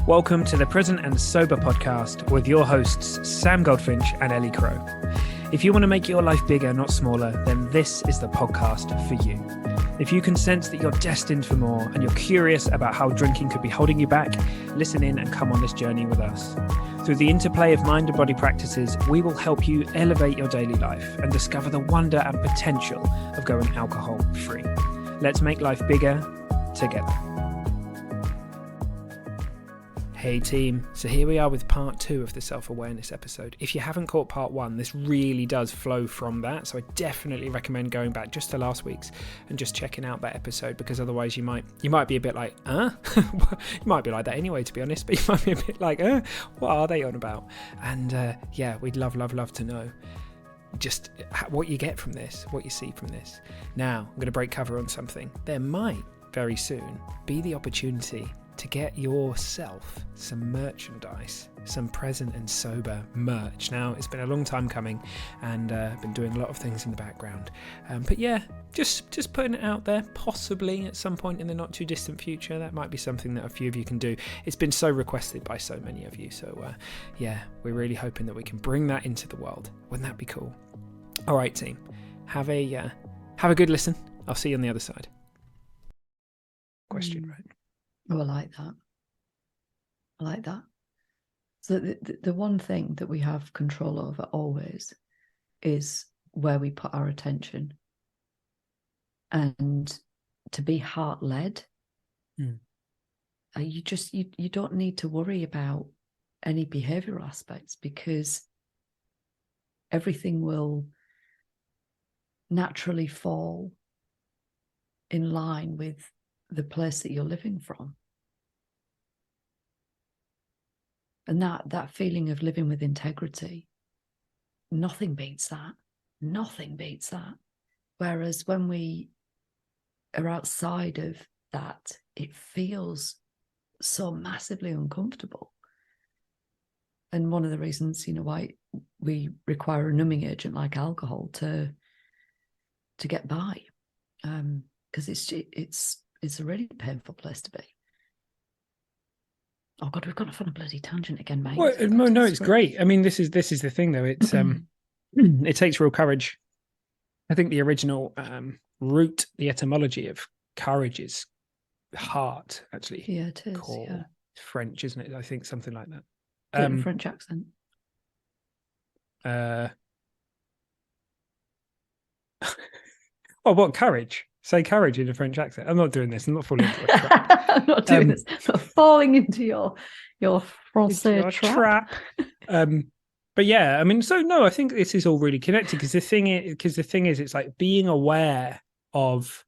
Welcome to the Present and Sober podcast with your hosts, Sam Goldfinch and Ellie Crow. If you want to make your life bigger, not smaller, then this is the podcast for you. If you can sense that you're destined for more and you're curious about how drinking could be holding you back, listen in and come on this journey with us. Through the interplay of mind and body practices, we will help you elevate your daily life and discover the wonder and potential of going alcohol-free. Let's make life bigger together. Hey team, so here we are with part 2 of the self-awareness episode. If you haven't caught part 1, this really does flow from that, so I definitely recommend going back just to last week's and just checking out that episode, because otherwise you might be a bit like, you might be like that anyway, to be honest, but you might be a bit like, what are they on about? And yeah, we'd love to know just what you get from this, what you see from this. Now, I'm going to break cover on something. There might very soon be the opportunity to get yourself some merchandise, some Present and Sober merch. Now, it's been a long time coming, and I've been doing a lot of things in the background. But yeah, just putting it out there, possibly at some point in the not too distant future. That might be something that a few of you can do. It's been so requested by so many of you. So yeah, we're really hoping that we can bring that into the world. Wouldn't that be cool? All right, team, have a good listen. I'll see you on the other side. Question, right? Oh, I like that. So the one thing that we have control over always is where we put our attention. And to be heart-led, you don't need to worry about any behavioural aspects, because everything will naturally fall in line with the place that you're living from. And that feeling of living with integrity, nothing beats that. Whereas when we are outside of that, it feels so massively uncomfortable. And one of the reasons, why we require a numbing agent like alcohol to get by, because it's a really painful place to be. Oh God, we've gone off on a bloody tangent again, mate. Well, no, it's great. I mean, this is the thing, though. It's it takes real courage. I think the original root, the etymology of courage is heart, actually. Yeah, it is. Core. Yeah. It's French, isn't it? I think something like that. French accent. Oh, what courage? Say courage in a French accent. I'm not doing this. I'm not falling into a trap. I'm not doing this. I'm not falling into your Francais trap. But yeah, I mean, so no, I think this is all really connected, because the thing is, it's like being aware of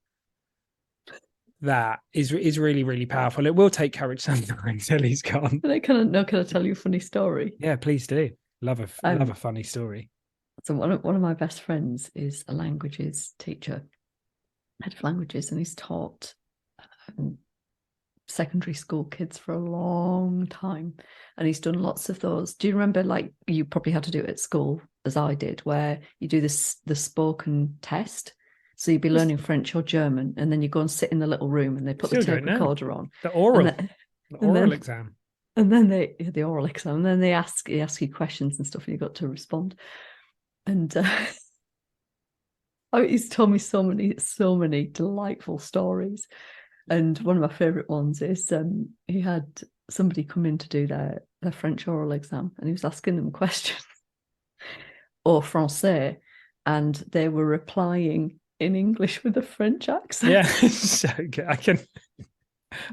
that is really, really powerful. It will take courage sometimes. Ellie's gone. Can I tell you a funny story? Yeah, please do. Love a funny story. So one of my best friends is a languages teacher, head of languages, and he's taught secondary school kids for a long time, and he's done lots of those. Do you remember, like, you probably had to do it at school, as I did, where you do the spoken test? So you'd be learning French or German, and then you go and sit in the little room, and they put the tape recorder on. The oral exam. And then the oral exam, and then they ask you questions and stuff, and you got to respond. And he's told me so many delightful stories. And one of my favourite ones is he had somebody come in to do their French oral exam, and he was asking them questions au français, and they were replying in English with a French accent. Yeah, so good. I can.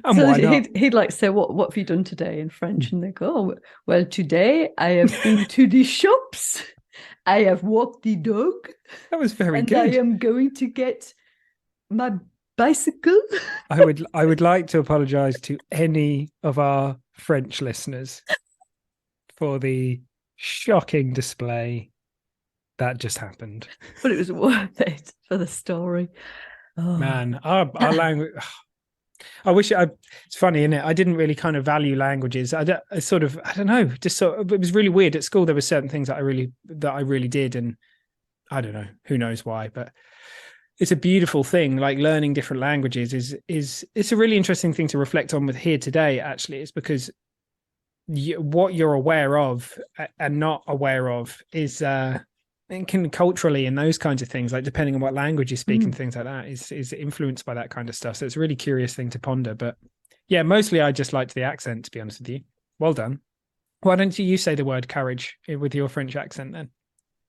And so why not? He'd like say, what have you done today in French? And they go, oh, well, today I have been to the shops. I have walked the dog. That was very good. And I am going to get my bicycle. I would like to apologise to any of our French listeners for the shocking display that just happened. But it was worth it for the story. Oh. Man, our language. I wish it's funny, isn't it? I didn't really kind of value languages. I don't know. Just it was really weird at school. There were certain things that I really did, and I don't know. Who knows why? But it's a beautiful thing. Like, learning different languages is it's a really interesting thing to reflect on with here today. Actually, it's because what you're aware of and not aware of is and can culturally and those kinds of things, like depending on what language you speak and things like that, is influenced by that kind of stuff. So it's a really curious thing to ponder. But yeah, mostly I just liked the accent, to be honest with you. Well done. Why don't you say the word courage with your French accent then?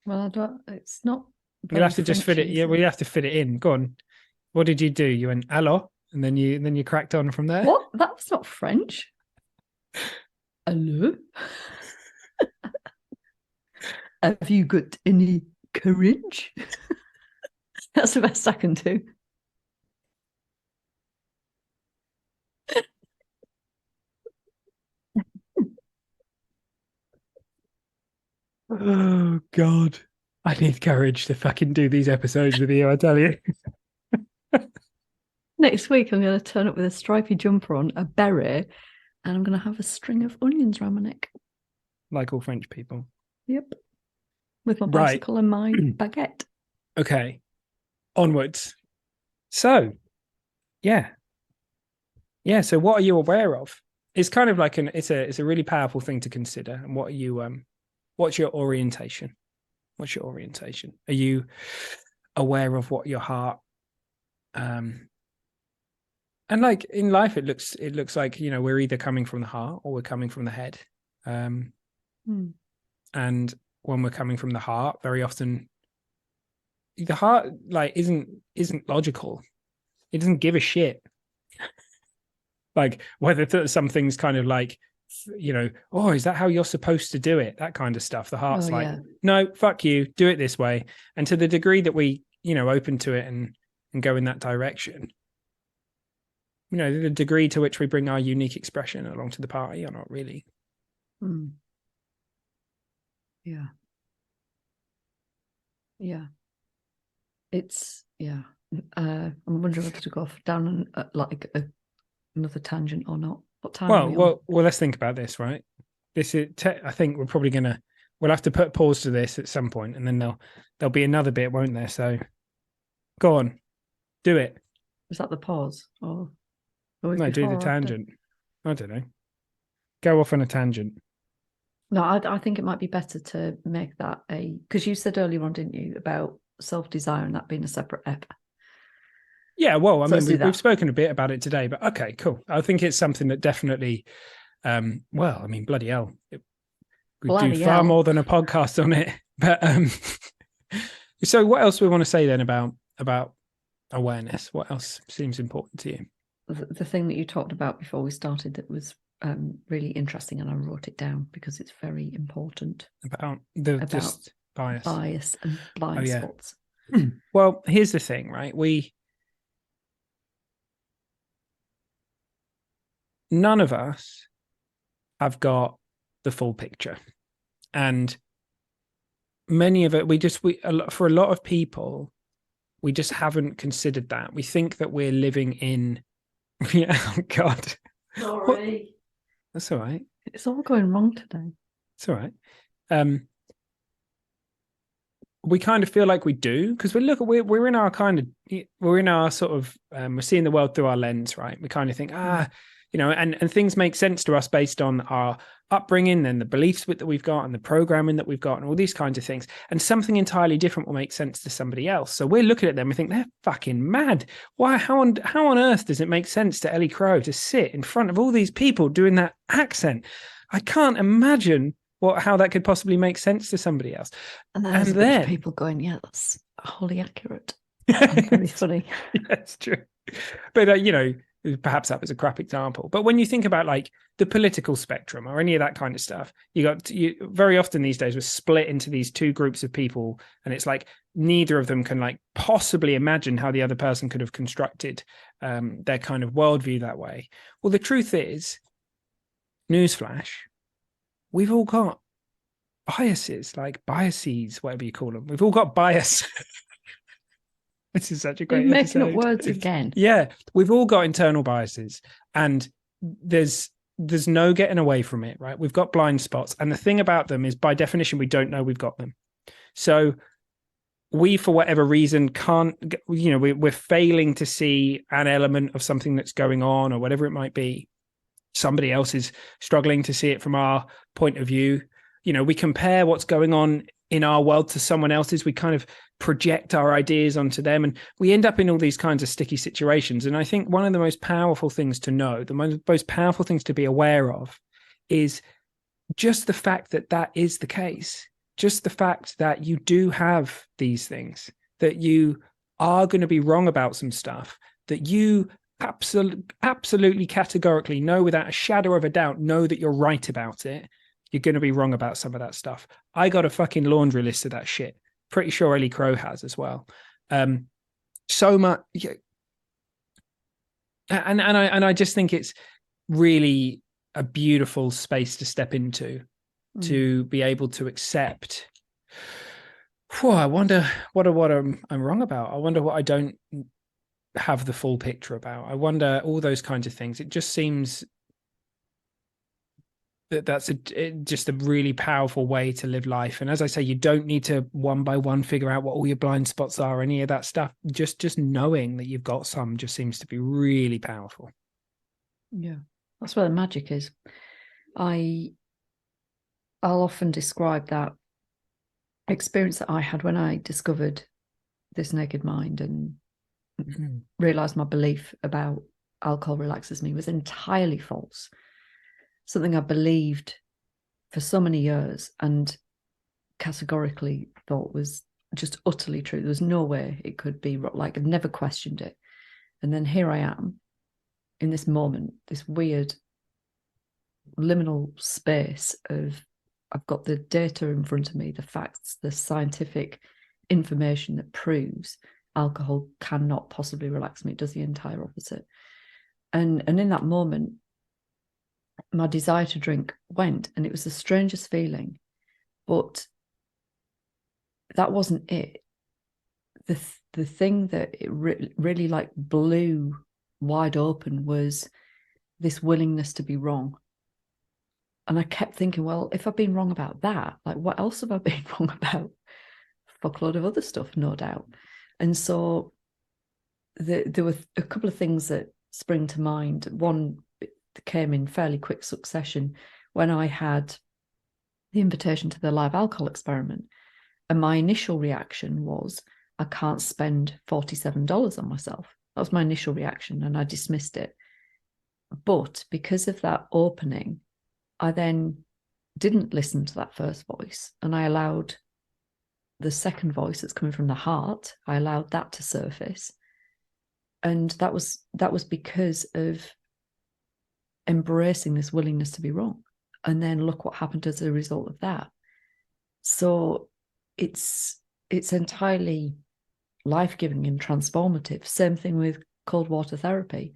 Well, it's not. You'll have to just fit it. Yeah, we have to fit it in. Go on. What did you do? You went hello, and then you cracked on from there. What? That's not French. Hello. Have you got any courage? That's the best I can do. Oh God, I need courage to fucking do these episodes with you, I tell you. Next week, I'm going to turn up with a stripy jumper on, a beret, and I'm going to have a string of onions around my neck. Like all French people. Yep. With my bicycle and my baguette. Okay. Onwards. So, yeah. Yeah, so what are you aware of? It's kind of like it's a really powerful thing to consider. And what are you what's your orientation? What's your orientation? Are you aware of what your heart and like in life it looks like, you know, we're either coming from the heart or we're coming from the head. And when we're coming from the heart, very often the heart like isn't logical. It doesn't give a shit. Like whether something's kind of like, you know, oh, is that how you're supposed to do it? That kind of stuff. The heart's no, fuck you, do it this way. And to the degree that we, you know, open to it and go in that direction, you know, the degree to which we bring our unique expression along to the party or not really. Yeah. Yeah. It's, yeah. I'm wondering whether to go off down like another tangent or not. What time are we on? Well, let's think about this, right? This is, I think we're probably we'll have to put pause to this at some point, and then there'll be another bit, won't there? So go on, do it. Is that the pause? Or no, do the tangent. I don't know. Go off on a tangent. No, I think it might be better to make that because you said earlier on, didn't you, about self-desire and that being a separate ep. Yeah, well, I mean, we've spoken a bit about it today, but okay, cool. I think it's something that definitely, well, I mean, bloody hell, we do far more than a podcast on it. But so what else do we want to say then about awareness? What else seems important to you? The thing that you talked about before we started that was really interesting, and I wrote it down because it's very important. About just bias and blind spots. Well, here's the thing, right? None of us have got the full picture, and many of it, for a lot of people, we just haven't considered that. We think that we're living in, oh God. Sorry. What? That's all right. It's all going wrong today. It's all right. We kind of feel like we do because we're in our sort of we're seeing the world through our lens, right? We kind of think, you know, and things make sense to us based on our upbringing and the beliefs that we've got and the programming that we've got and all these kinds of things. And something entirely different will make sense to somebody else. So we're looking at them and think they're fucking mad. Why? How on earth does it make sense to Ellie Crow to sit in front of all these people doing that accent? I can't imagine how that could possibly make sense to somebody else. And then people going, yeah, that's wholly accurate. Very funny. Yeah, it's true. But you know, perhaps that was a crap example. But when you think about like the political spectrum or any of that kind of stuff, you very often these days we're split into these two groups of people, and it's like neither of them can like possibly imagine how the other person could have constructed their kind of worldview that way. Well, the truth is, newsflash, we've all got biases, whatever you call them. We've all got bias. This is such a great episode. Making up words again. Yeah, we've all got internal biases, and there's no getting away from it, right? We've got blind spots, and the thing about them is, by definition, we don't know we've got them. So we, for whatever reason, can't, you know, we're failing to see an element of something that's going on or whatever it might be. somebody else is struggling to see it from our point of view. You know, we compare what's going on in our world to someone else's. We kind of project our ideas onto them, and we end up in all these kinds of sticky situations. And I think one of the most powerful things to know, the most powerful things to be aware of, is just the fact that that is the case. Just the fact that you do have these things, that you are going to be wrong about some stuff, that you absolutely categorically know without a shadow of a doubt, know that you're right about it. You're going to be wrong about some of that stuff. I got a fucking laundry list of that shit. Pretty sure Ellie Crow has as well. So much. Yeah. And I just think it's really a beautiful space to step into, to be able to accept. I wonder what I'm wrong about. I wonder what I don't have the full picture about. I wonder all those kinds of things. It just seems that's just a really powerful way to live life. And as I say, you don't need to one by one figure out what all your blind spots are, any of that stuff. Just knowing that you've got some just seems to be really powerful. Yeah, that's where the magic is. I'll often describe that experience that I had when I discovered this naked mind and realized my belief about alcohol relaxes me was entirely false. Something I believed for so many years and categorically thought was just utterly true. There was no way it could be like, I'd never questioned it. And then here I am in this moment, this weird liminal space of, I've got the data in front of me, the facts, the scientific information that proves alcohol cannot possibly relax me. It does the entire opposite. And in that moment, my desire to drink went, and it was the strangest feeling. But that wasn't it. The thing that it really like blew wide open was this willingness to be wrong. And I kept thinking, well, if I've been wrong about that, like what else have I been wrong about? Fuckload of other stuff, no doubt. And so there were a couple of things that spring to mind. One came in fairly quick succession when I had the invitation to the live alcohol experiment. And my initial reaction was, I can't spend $47 on myself. That was my initial reaction, and I dismissed it. But because of that opening, I then didn't listen to that first voice, and I allowed the second voice that's coming from the heart, I allowed that to surface. And that was because of embracing this willingness to be wrong. And then look what happened as a result of that. So it's entirely life-giving and transformative. Same thing with cold water therapy.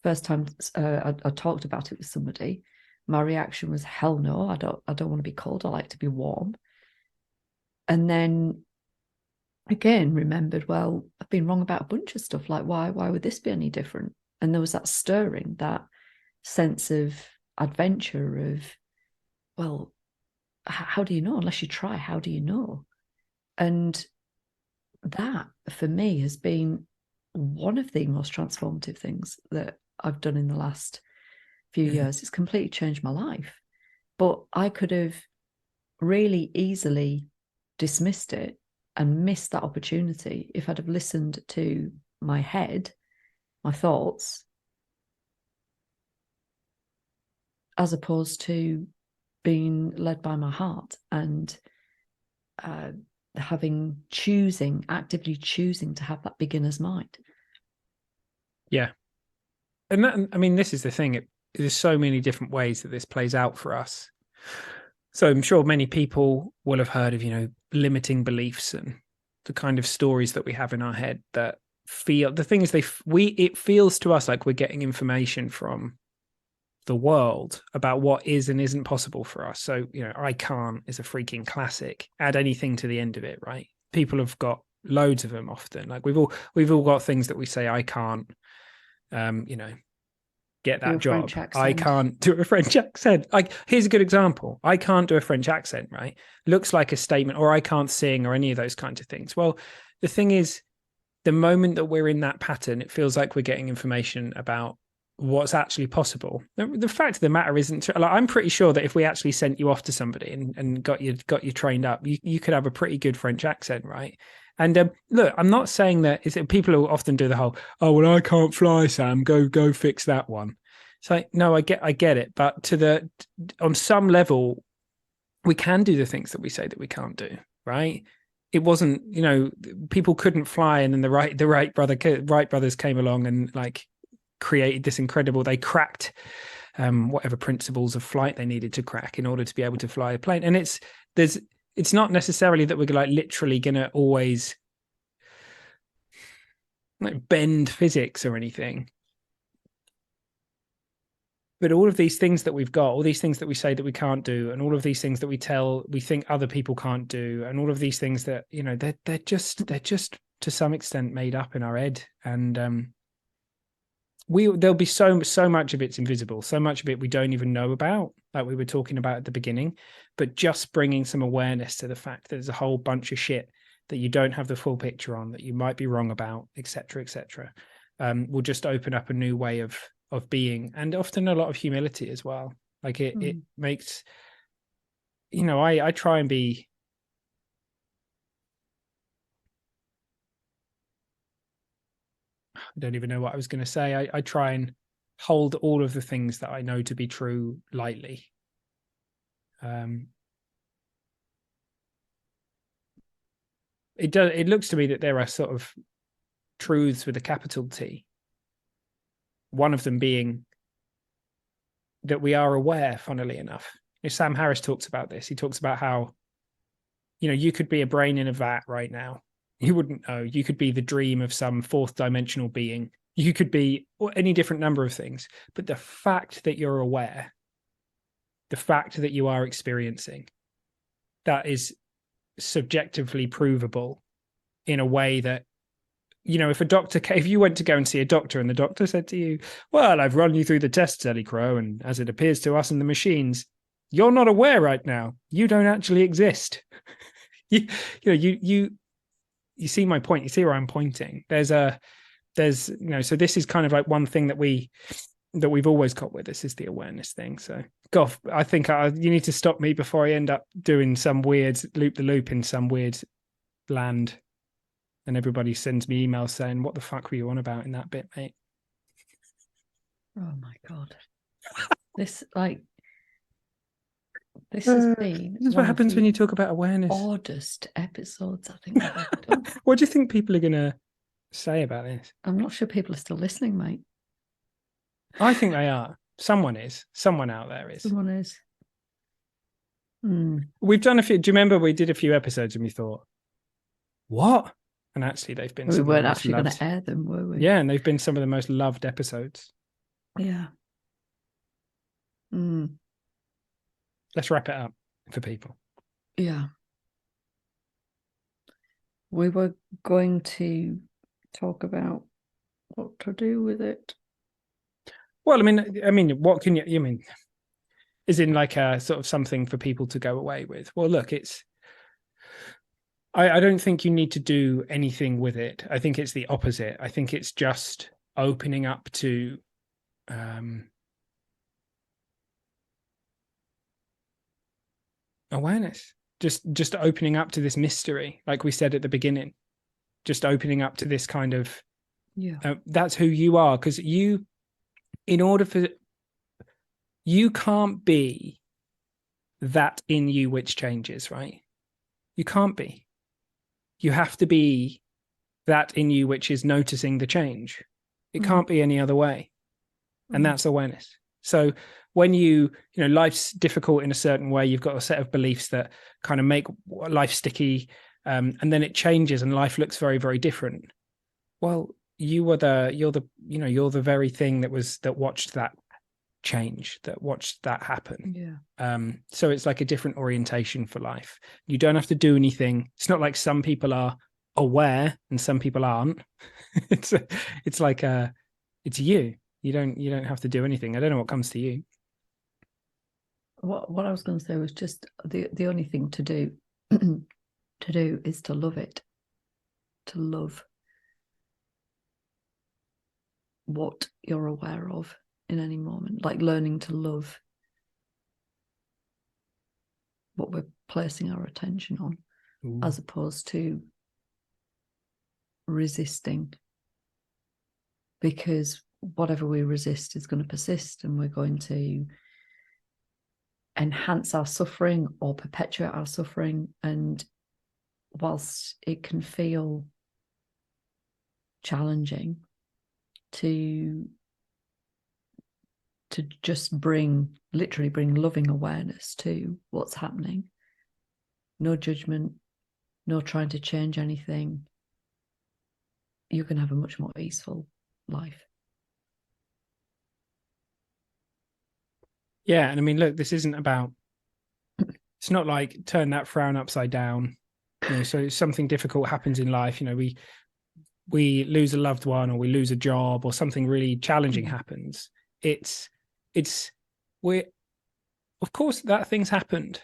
First time I talked about it with somebody, my reaction was, hell no, I don't want to be cold. I like to be warm. And then again remembered, well, I've been wrong about a bunch of stuff. Like why would this be any different? And there was that stirring, that sense of adventure of, well, how do you know? Unless you try, how do you know? And that for me has been one of the most transformative things that I've done in the last few years. It's completely changed my life. But I could have really easily dismissed it and missed that opportunity if I'd have listened to my head, my thoughts, as opposed to being led by my heart and actively choosing to have that beginner's mind. Yeah. And that, I mean, this is the thing. There's so many different ways that this plays out for us. So I'm sure many people will have heard of, limiting beliefs and the kind of stories that we have in our head that feel, the thing is it feels to us like we're getting information from the world about what is and isn't possible for us. So, I can't is a freaking classic. Add anything to the end of it, right? People have got loads of them often. Like we've all got things that we say, I can't, get that job. I can't do a French accent. Like, here's a good example. I can't do a French accent, right? Looks like a statement, or I can't sing, or any of those kinds of things. Well, the thing is, the moment that we're in that pattern, it feels like we're getting information about what's actually possible. The fact of the matter isn't, like, I'm pretty sure that if we actually sent you off to somebody and got you trained up, you could have a pretty good French accent, right? And look, I'm not saying that people who often do the whole, oh well, I can't fly, Sam, go fix that one. It's like, no, I get it, but on some level, we can do the things that we say that we can't do, right? It wasn't, people couldn't fly, and then the Wright brothers came along and like created this incredible. They cracked whatever principles of flight they needed to crack in order to be able to fly a plane. And it's not necessarily that we're like literally going to always like bend physics or anything. But all of these things that we've got, all these things that we say that we can't do, and all of these things that we think other people can't do, and all of these things that, they're just to some extent made up in our head. And there'll be so much of it's invisible, so much of it we don't even know about, like we were talking about at the beginning. But just bringing some awareness to the fact that there's a whole bunch of shit that you don't have the full picture on, that you might be wrong about, etc., will just open up a new way of being, and often a lot of humility as well. Like it makes, I try and be, I don't even know what I was going to say. I try and hold all of the things that I know to be true lightly. It looks to me that there are sort of truths with a capital T. One of them being that we are aware, funnily enough. Sam Harris talks about this. He talks about how, you could be a brain in a vat right now. You wouldn't know. You could be the dream of some fourth dimensional being. You could be any different number of things. But the fact that you're aware, the fact that you are experiencing, that is subjectively provable in a way that, if you went to go and see a doctor and the doctor said to you, well, I've run you through the tests, Ellie Crow, and as it appears to us in the machines, you're not aware right now. You don't actually exist. You see my point. You see where I'm pointing. So this is kind of like one thing that we've always got with us is the awareness thing. So, Goff, I think you need to stop me before I end up doing some weird loop in some weird land. And everybody sends me emails saying, what the fuck were you on about in that bit, mate? Oh my God. This has been this is what happens when you talk about awareness. Oddest episodes I think I've ever done. What do you think people are going to say about this? I'm not sure people are still listening, mate. I think they are. Someone is. Someone out there is. Someone is. We've done a few. Do you remember we did a few episodes and we thought, what? And actually, they've been. We weren't actually going to air them, were we? Yeah, and they've been some of the most loved episodes. Yeah. Let's wrap it up for people. Yeah. We were going to talk about what to do with it. Well, I mean, what can you mean? Is in like a sort of something for people to go away with. Well, look, I don't think you need to do anything with it. I think it's the opposite. I think it's just opening up to awareness. Just opening up to this mystery, like we said at the beginning. Just opening up to this kind of that's who you are, because you can't be that in you which changes, right? You can't be. You have to be that in you which is noticing the change. It can't be any other way. And that's awareness. So when life's difficult in a certain way, you've got a set of beliefs that kind of make life sticky, and then it changes and life looks very, very different. Well, you're the very thing that watched that change, that watched that happen. So it's like a different orientation for life. You don't have to do anything. It's not like some people are aware and some people aren't. it's you. You don't have to do anything. I don't know what comes to you. What I was going to say was just the only thing to do is to love it, to love what you're aware of, in any moment, like learning to love what we're placing our attention on. Ooh. As opposed to resisting, because whatever we resist is going to persist, and we're going to enhance our suffering or perpetuate our suffering. And whilst it can feel challenging to just literally bring loving awareness to what's happening, no judgment, no trying to change anything, you can have a much more peaceful life. Yeah, and I mean, look, this isn't about, it's not like turn that frown upside down. So something difficult happens in life, we lose a loved one, or we lose a job, or something really challenging happens. Of course that thing's happened.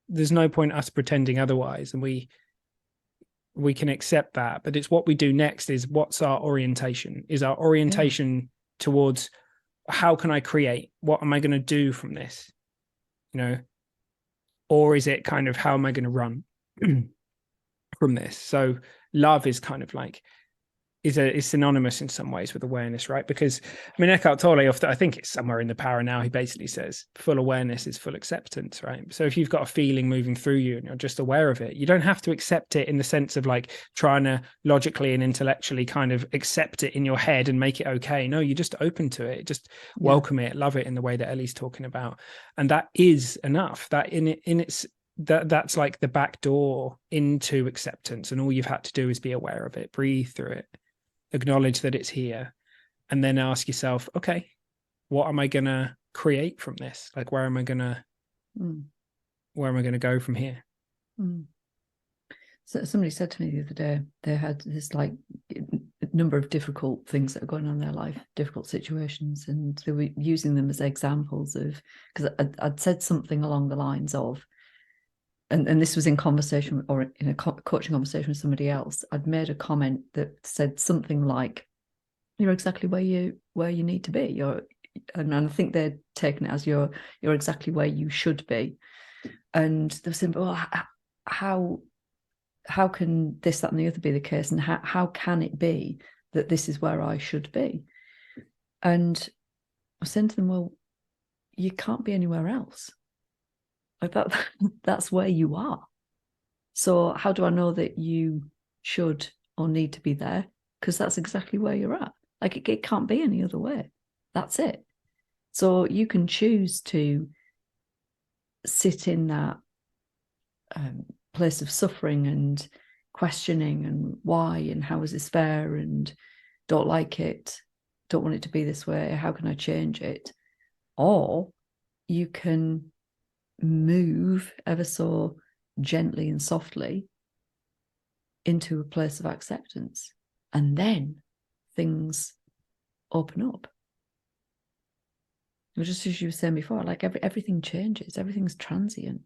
There's no point us pretending otherwise, and we can accept that. But it's what we do next is, what's our orientation? Is our orientation towards, how can I create? What am I going to do from this? Or is it kind of, how am I going to run from this? So love is kind of like, is synonymous in some ways with awareness, right? Because I mean, Eckhart Tolle, often, I think it's somewhere in The Power Now, he basically says full awareness is full acceptance, right? So if you've got a feeling moving through you and you're just aware of it, you don't have to accept it in the sense of like trying to logically and intellectually kind of accept it in your head and make it okay. No, you're just open to it, just welcome it, love it in the way that Ellie's talking about. And that is enough. That's like the back door into acceptance, and all you've had to do is be aware of it, breathe through it, acknowledge that it's here, and then ask yourself, okay, what am I going to create from this? Like, where am I going to go from here? So somebody said to me the other day, they had this like number of difficult things that are going on in their life, difficult situations, and they were using them as examples of, because I'd said something along the lines of, and this was in conversation or in a coaching conversation with somebody else, I'd made a comment that said something like, you're exactly where you need to be. And I think they'd taken it as you're exactly where you should be. And they were saying, well, how can this, that, and the other be the case? And how can it be that this is where I should be? And I was saying to them, well, you can't be anywhere else. Like that's where you are. So how do I know that you should or need to be there? Because that's exactly where you're at. Like it can't be any other way. That's it. So you can choose to sit in that place of suffering and questioning and why and how is this fair and don't like it, don't want it to be this way, how can I change it? Or you can move ever so gently and softly into a place of acceptance, and then things open up. Just as you were saying before, like everything changes, everything's transient.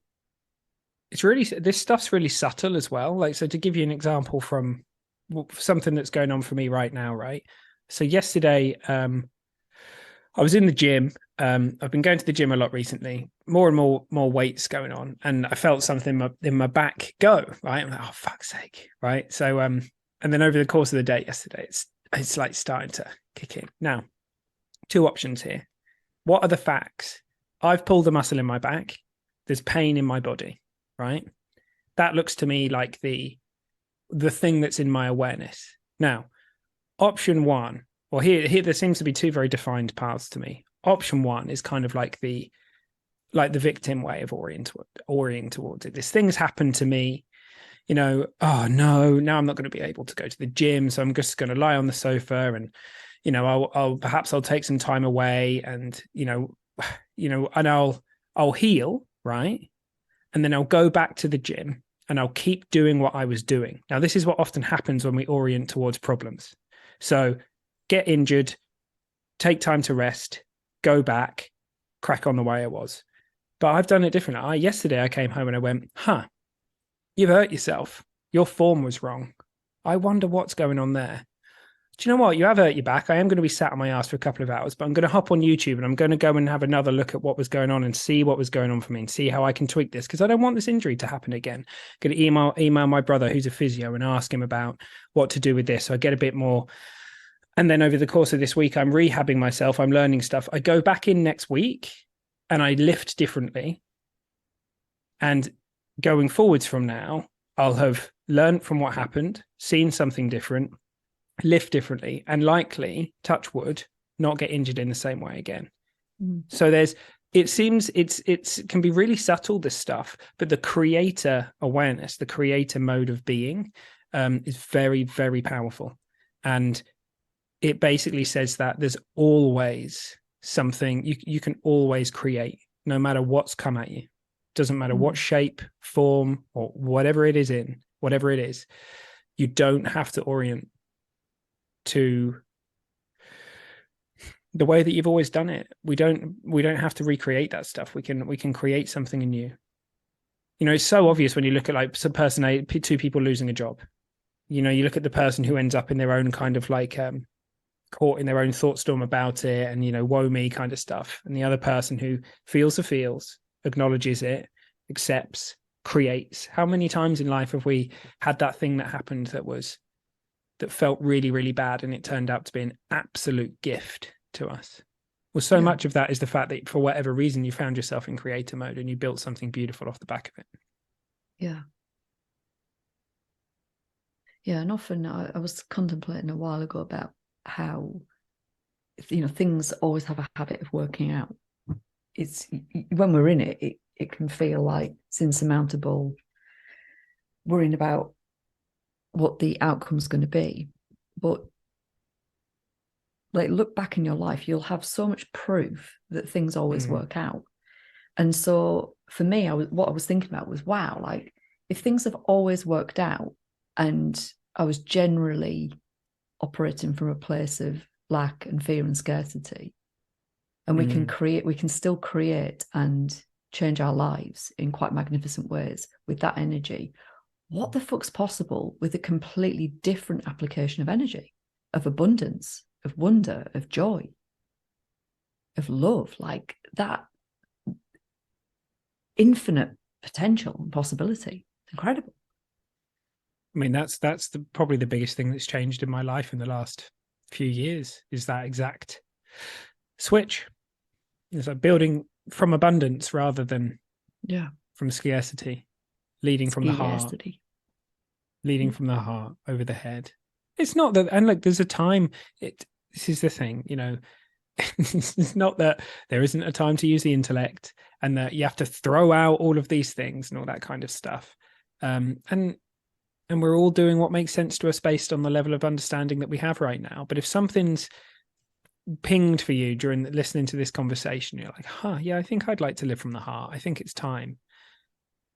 It's really, this stuff's really subtle as well. Like, so to give you an example from something that's going on for me right now, right? So yesterday, I was in the gym. I've been going to the gym a lot recently, more and more weights going on. And I felt something in my back go, right? I'm like, oh, fuck's sake. Right. So, and then over the course of the day yesterday, it's like starting to kick in. Now, two options here. What are the facts? I've pulled a muscle in my back. There's pain in my body, right? That looks to me like the thing that's in my awareness. Now, option one, well, here there seems to be two very defined paths to me. Option one is kind of like the victim way of orienting towards it. This thing's happened to me, oh no, now I'm not going to be able to go to the gym, so I'm just going to lie on the sofa and, I'll take some time away and, and I'll heal, right? And then I'll go back to the gym and I'll keep doing what I was doing. Now, this is what often happens when we orient towards problems. So get injured, take time to rest, go back, crack on the way I was. But I've done it differently. Yesterday I came home and I went, you've hurt yourself. Your form was wrong. I wonder what's going on there. do you know what? You have hurt your back. I am going to be sat on my ass for a couple of hours, but I'm going to hop on YouTube and I'm going to go and have another look at what was going on and see what was going on for me and see how I can tweak this, because I don't want this injury to happen again. I'm going to email my brother who's a physio and ask him about what to do with this, so I get a bit more. And then over the course of this week, I'm rehabbing myself. I'm learning stuff. I go back in next week and I lift differently. And going forwards from now, I'll have learned from what happened, seen something different, lift differently, and likely, touch wood, not get injured in the same way again. So it seems it can be really subtle, this stuff, but the creator awareness, the creator mode of being, is very, very powerful. And it basically says that there's always something you can always create, no matter what's come at you. Doesn't matter what shape, form, or whatever it is in, whatever it is, you don't have to orient to the way that you've always done it. We don't have to recreate that stuff. We can create something new. You know, it's so obvious when you look at like some person, two people losing a job. You know, you look at the person who ends up in their own kind of like caught in their own thought storm about it, and, you know, woe me kind of stuff. And the other person who feels the feels, acknowledges it, accepts, creates. How many times in life have we had that thing that happened that felt really, really bad, and it turned out to be an absolute gift to us? Well, so much of that is the fact that for whatever reason you found yourself in creator mode and you built something beautiful off the back of it. Yeah. Yeah, and often I was contemplating a while ago about how, you know, things always have a habit of working out. It's when we're in it, it can feel like it's insurmountable, worrying about what the outcome's going to be. But like, look back in your life, you'll have so much proof that things always work out. And so for me, what I was thinking about was, wow, like if things have always worked out and I was generally operating from a place of lack and fear and scarcity, and we can still create and change our lives in quite magnificent ways with that energy. What the fuck's possible with a completely different application of energy, of abundance, of wonder, of joy, of love? Like that infinite potential and possibility. It's incredible. I mean, that's probably the biggest thing that's changed in my life in the last few years, is that exact switch. It's like building from abundance rather than from scarcity, leading from the heart, leading from the heart over the head. It's not that, and look, there's a time, this is the thing, you know, it's not that there isn't a time to use the intellect and that you have to throw out all of these things and all that kind of stuff. And we're all doing what makes sense to us based on the level of understanding that we have right now. But if something's pinged for you during listening to this conversation, you're like, yeah, I think I'd like to live from the heart. I think it's time.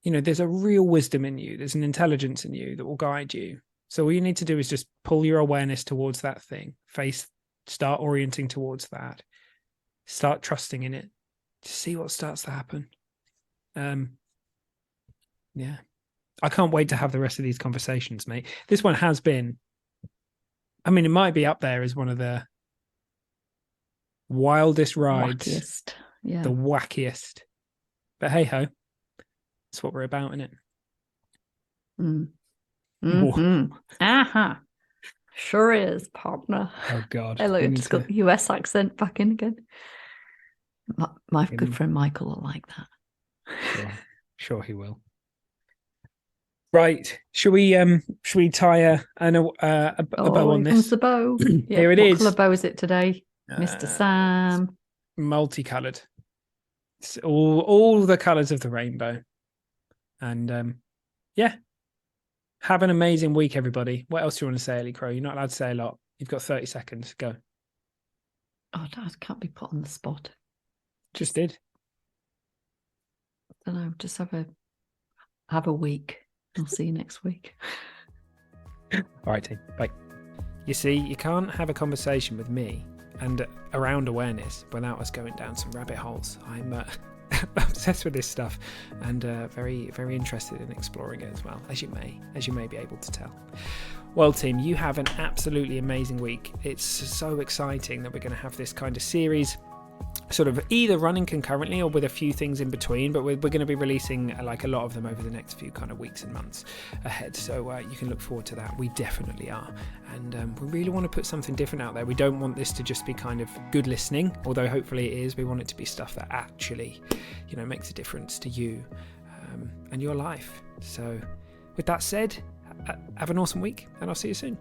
You know, there's a real wisdom in you. There's an intelligence in you that will guide you. So all you need to do is just pull your awareness towards that thing, start orienting towards that, start trusting in it, to see what starts to happen. Yeah. I can't wait to have the rest of these conversations, mate. This one has been, I mean, it might be up there as one of the wildest rides, the wackiest. But hey ho, that's what we're about, isn't it? Sure is, partner. Oh God! I look, just got the US accent back in again. My good friend Michael will like that. Sure he will. Right, should we tie a bow on this? The bow. Here it is. What colour bow is it today, Mr. Sam? Multicoloured. It's all the colours of the rainbow. And have an amazing week, everybody. What else do you want to say, Ellie Crow? You're not allowed to say a lot. You've got 30 seconds. Go. Oh, Dad, can't be put on the spot. Just did. I don't know. Just have a week. I'll see you next week. All right, team. Bye. You see, you can't have a conversation with me and around awareness without us going down some rabbit holes. I'm obsessed with this stuff and very, very interested in exploring it as well, as you may be able to tell. Well, team, you have an absolutely amazing week. It's so exciting that we're going to have this kind of series sort of either running concurrently or with a few things in between, but we're going to be releasing like a lot of them over the next few kind of weeks and months ahead, so you can look forward to that. We definitely are, and we really want to put something different out there. We don't want this to just be kind of good listening, although hopefully it is. We want it to be stuff that actually, you know, makes a difference to you and your life. So with that said, have an awesome week, and I'll see you soon.